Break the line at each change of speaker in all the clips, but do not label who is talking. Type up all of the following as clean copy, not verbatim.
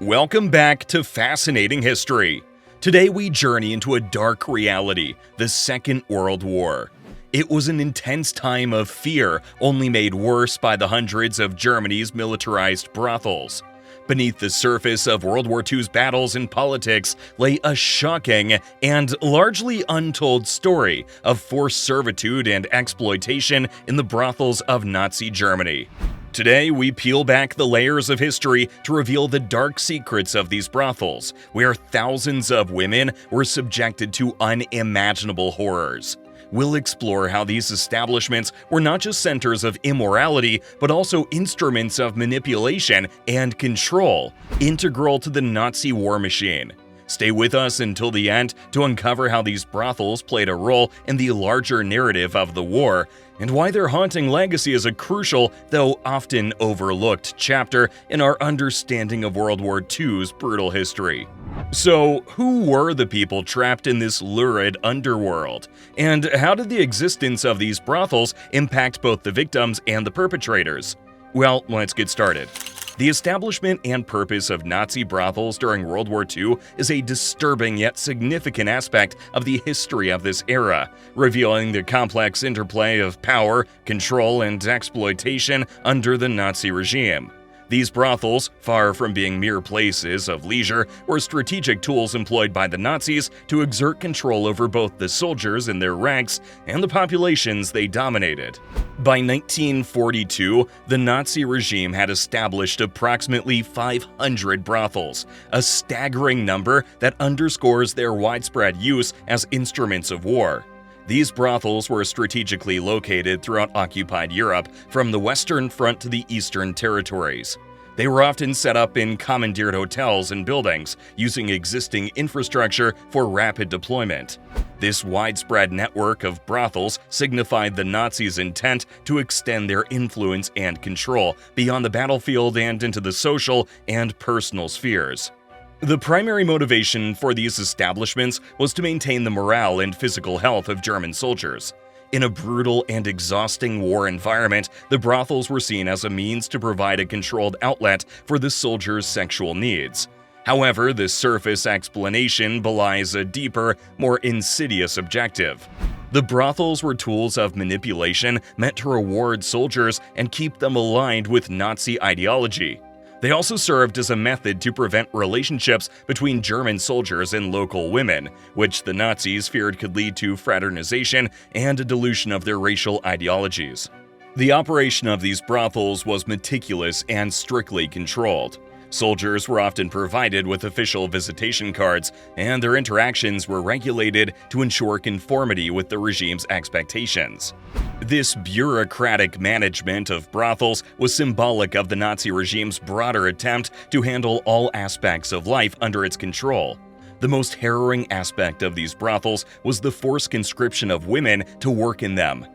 Welcome back to Fascinating History. Today we journey into a dark reality, the Second World War. It was an intense time of fear, only made worse by the hundreds of Germany's militarized brothels. Beneath the surface of World War II's battles and politics lay a shocking and largely untold story of forced servitude and exploitation in the brothels of Nazi Germany. Today, we peel back the layers of history to reveal the dark secrets of these brothels, where thousands of women were subjected to unimaginable horrors. We'll explore how these establishments were not just centers of immorality, but also instruments of manipulation and control, integral to the Nazi war machine. Stay with us until the end to uncover how these brothels played a role in the larger narrative of the war, and why their haunting legacy is a crucial, though often overlooked, chapter in our understanding of World War II's brutal history. So, who were the people trapped in this lurid underworld? And how did the existence of these brothels impact both the victims and the perpetrators? Well, let's get started. The establishment and purpose of Nazi brothels during World War II is a disturbing yet significant aspect of the history of this era, revealing the complex interplay of power, control, and exploitation under the Nazi regime. These brothels, far from being mere places of leisure, were strategic tools employed by the Nazis to exert control over both the soldiers in their ranks and the populations they dominated. By 1942, the Nazi regime had established approximately 500 brothels, a staggering number that underscores their widespread use as instruments of war. These brothels were strategically located throughout occupied Europe, from the Western Front to the Eastern Territories. They were often set up in commandeered hotels and buildings, using existing infrastructure for rapid deployment. This widespread network of brothels signified the Nazis' intent to extend their influence and control beyond the battlefield and into the social and personal spheres. The primary motivation for these establishments was to maintain the morale and physical health of German soldiers. In a brutal and exhausting war environment, the brothels were seen as a means to provide a controlled outlet for the soldiers' sexual needs. However, the surface explanation belies a deeper, more insidious objective. The brothels were tools of manipulation meant to reward soldiers and keep them aligned with Nazi ideology. They also served as a method to prevent relationships between German soldiers and local women, which the Nazis feared could lead to fraternization and a dilution of their racial ideologies. The operation of these brothels was meticulous and strictly controlled. Soldiers were often provided with official visitation cards, and their interactions were regulated to ensure conformity with the regime's expectations. This bureaucratic management of brothels was symbolic of the Nazi regime's broader attempt to handle all aspects of life under its control. The most harrowing aspect of these brothels was the forced conscription of women to work in them.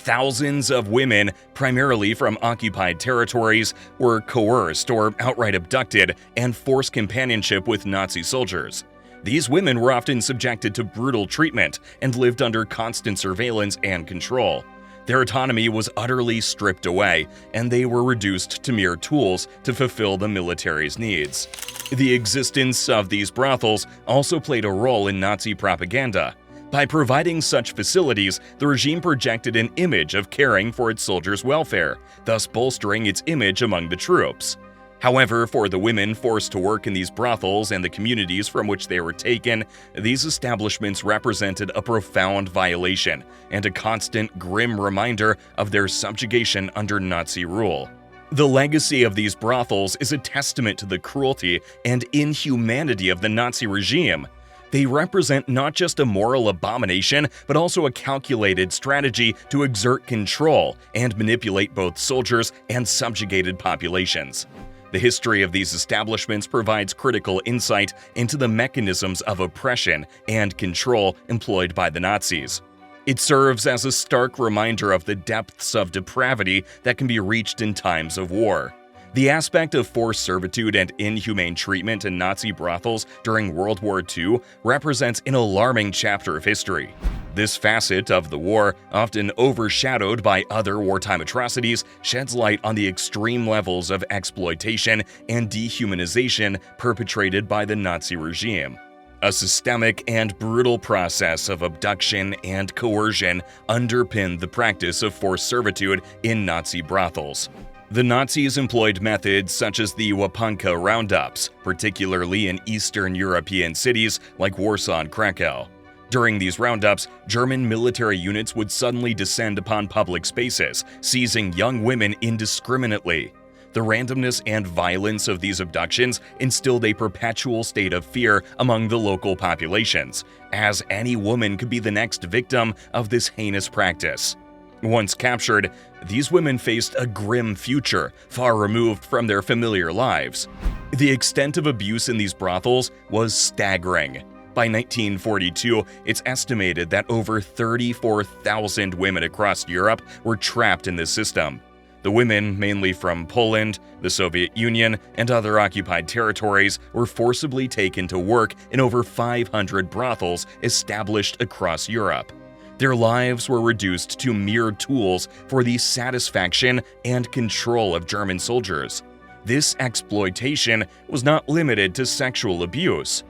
Thousands of women, primarily from occupied territories, were coerced or outright abducted and forced companionship with Nazi soldiers. These women were often subjected to brutal treatment and lived under constant surveillance and control. Their autonomy was utterly stripped away, and they were reduced to mere tools to fulfill the military's needs. The existence of these brothels also played a role in Nazi propaganda. By providing such facilities, the regime projected an image of caring for its soldiers' welfare, thus bolstering its image among the troops. However, for the women forced to work in these brothels and the communities from which they were taken, these establishments represented a profound violation and a constant, grim reminder of their subjugation under Nazi rule. The legacy of these brothels is a testament to the cruelty and inhumanity of the Nazi regime. They represent not just a moral abomination, but also a calculated strategy to exert control and manipulate both soldiers and subjugated populations. The history of these establishments provides critical insight into the mechanisms of oppression and control employed by the Nazis. It serves as a stark reminder of the depths of depravity that can be reached in times of war. The aspect of forced servitude and inhumane treatment in Nazi brothels during World War II represents an alarming chapter of history. This facet of the war, often overshadowed by other wartime atrocities, sheds light on the extreme levels of exploitation and dehumanization perpetrated by the Nazi regime. A systemic and brutal process of abduction and coercion underpinned the practice of forced servitude in Nazi brothels. The Nazis employed methods such as the Łapanka roundups, particularly in Eastern European cities like Warsaw and Krakow. During these roundups, German military units would suddenly descend upon public spaces, seizing young women indiscriminately. The randomness and violence of these abductions instilled a perpetual state of fear among the local populations, as any woman could be the next victim of this heinous practice. Once captured, these women faced a grim future, far removed from their familiar lives. The extent of abuse in these brothels was staggering. By 1942, it's estimated that over 34,000 women across Europe were trapped in this system. The women, mainly from Poland, the Soviet Union, and other occupied territories, were forcibly taken to work in over 500 brothels established across Europe. Their lives were reduced to mere tools for the satisfaction and control of German soldiers. This exploitation was not limited to sexual abuse.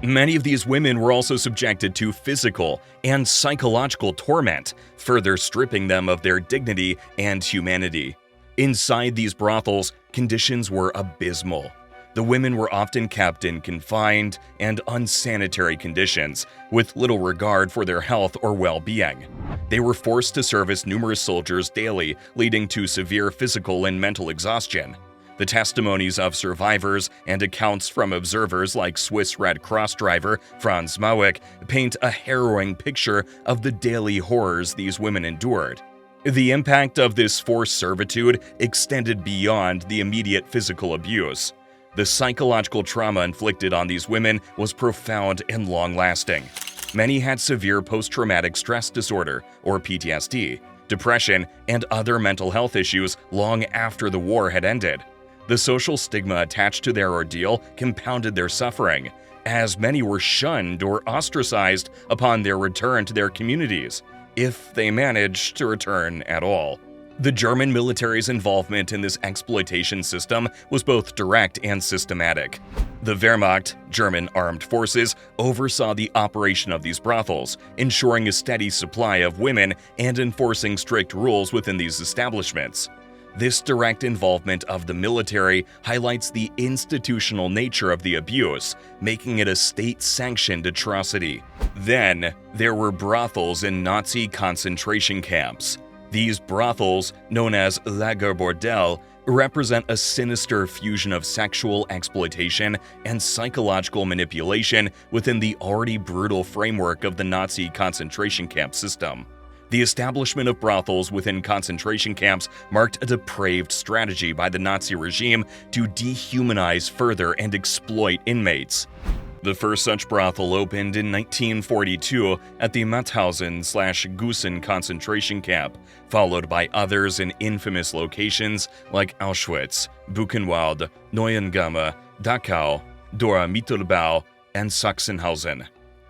Many of these women were also subjected to physical and psychological torment, further stripping them of their dignity and humanity. Inside these brothels, conditions were abysmal. The women were often kept in confined and unsanitary conditions, with little regard for their health or well-being. They were forced to service numerous soldiers daily, leading to severe physical and mental exhaustion. The testimonies of survivors and accounts from observers like Swiss Red Cross driver Franz Mawick paint a harrowing picture of the daily horrors these women endured. The impact of this forced servitude extended beyond the immediate physical abuse. The psychological trauma inflicted on these women was profound and long-lasting. Many had severe post-traumatic stress disorder, or PTSD, depression, and other mental health issues long after the war had ended. The social stigma attached to their ordeal compounded their suffering, as many were shunned or ostracized upon their return to their communities, if they managed to return at all. The German military's involvement in this exploitation system was both direct and systematic. The Wehrmacht, German armed forces, oversaw the operation of these brothels, ensuring a steady supply of women and enforcing strict rules within these establishments. This direct involvement of the military highlights the institutional nature of the abuse, making it a state-sanctioned atrocity. Then, there were brothels in Nazi concentration camps. These brothels, known as Lagerbordell, represent a sinister fusion of sexual exploitation and psychological manipulation within the already brutal framework of the Nazi concentration camp system. The establishment of brothels within concentration camps marked a depraved strategy by the Nazi regime to dehumanize further and exploit inmates. The first such brothel opened in 1942 at the Mauthausen/Gusen concentration camp, followed by others in infamous locations like Auschwitz, Buchenwald, Neuengamme, Dachau, Dora-Mittelbau, and Sachsenhausen.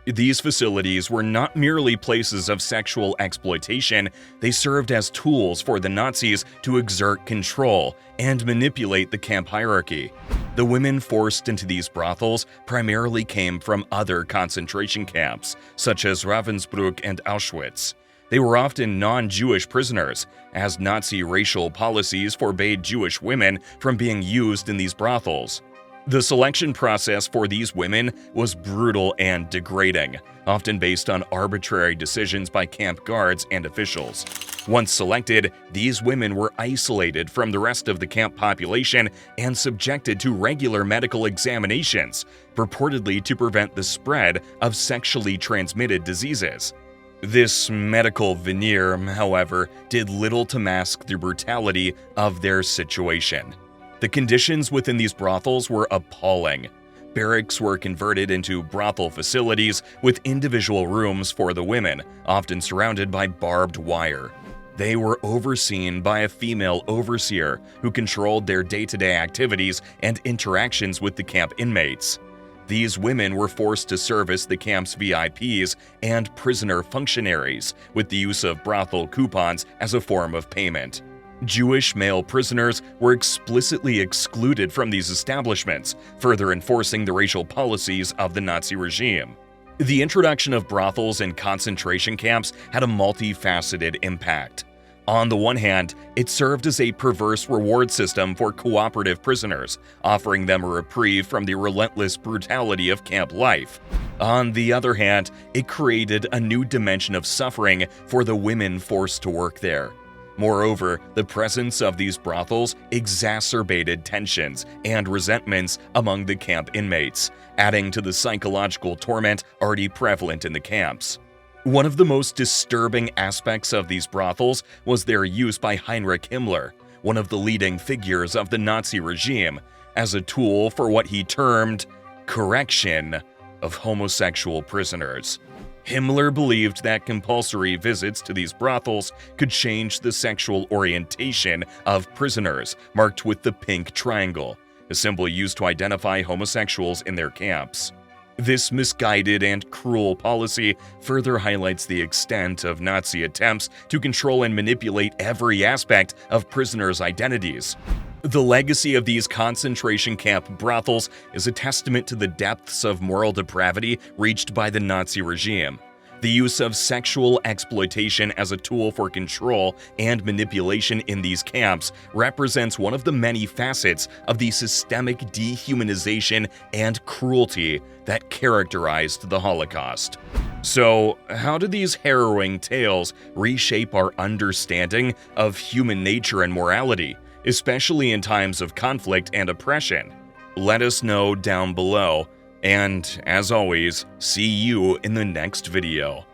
These facilities were not merely places of sexual exploitation, they served as tools for the Nazis to exert control and manipulate the camp hierarchy. The women forced into these brothels primarily came from other concentration camps, such as Ravensbrück and Auschwitz. They were often non-Jewish prisoners, as Nazi racial policies forbade Jewish women from being used in these brothels. The selection process for these women was brutal and degrading, often based on arbitrary decisions by camp guards and officials. Once selected, these women were isolated from the rest of the camp population and subjected to regular medical examinations, purportedly to prevent the spread of sexually transmitted diseases. This medical veneer, however, did little to mask the brutality of their situation. The conditions within these brothels were appalling. Barracks were converted into brothel facilities with individual rooms for the women, often surrounded by barbed wire. They were overseen by a female overseer who controlled their day-to-day activities and interactions with the camp inmates. These women were forced to service the camp's VIPs and prisoner functionaries with the use of brothel coupons as a form of payment. Jewish male prisoners were explicitly excluded from these establishments, further enforcing the racial policies of the Nazi regime. The introduction of brothels and concentration camps had a multifaceted impact. On the one hand, it served as a perverse reward system for cooperative prisoners, offering them a reprieve from the relentless brutality of camp life. On the other hand, it created a new dimension of suffering for the women forced to work there. Moreover, the presence of these brothels exacerbated tensions and resentments among the camp inmates, adding to the psychological torment already prevalent in the camps. One of the most disturbing aspects of these brothels was their use by Heinrich Himmler, one of the leading figures of the Nazi regime, as a tool for what he termed correction of homosexual prisoners. Himmler believed that compulsory visits to these brothels could change the sexual orientation of prisoners, marked with the pink triangle, a symbol used to identify homosexuals in their camps. This misguided and cruel policy further highlights the extent of Nazi attempts to control and manipulate every aspect of prisoners' identities. The legacy of these concentration camp brothels is a testament to the depths of moral depravity reached by the Nazi regime. The use of sexual exploitation as a tool for control and manipulation in these camps represents one of the many facets of the systemic dehumanization and cruelty that characterized the Holocaust. So, how do these harrowing tales reshape our understanding of human nature and morality, especially in times of conflict and oppression? Let us know down below. And, as always, see you in the next video.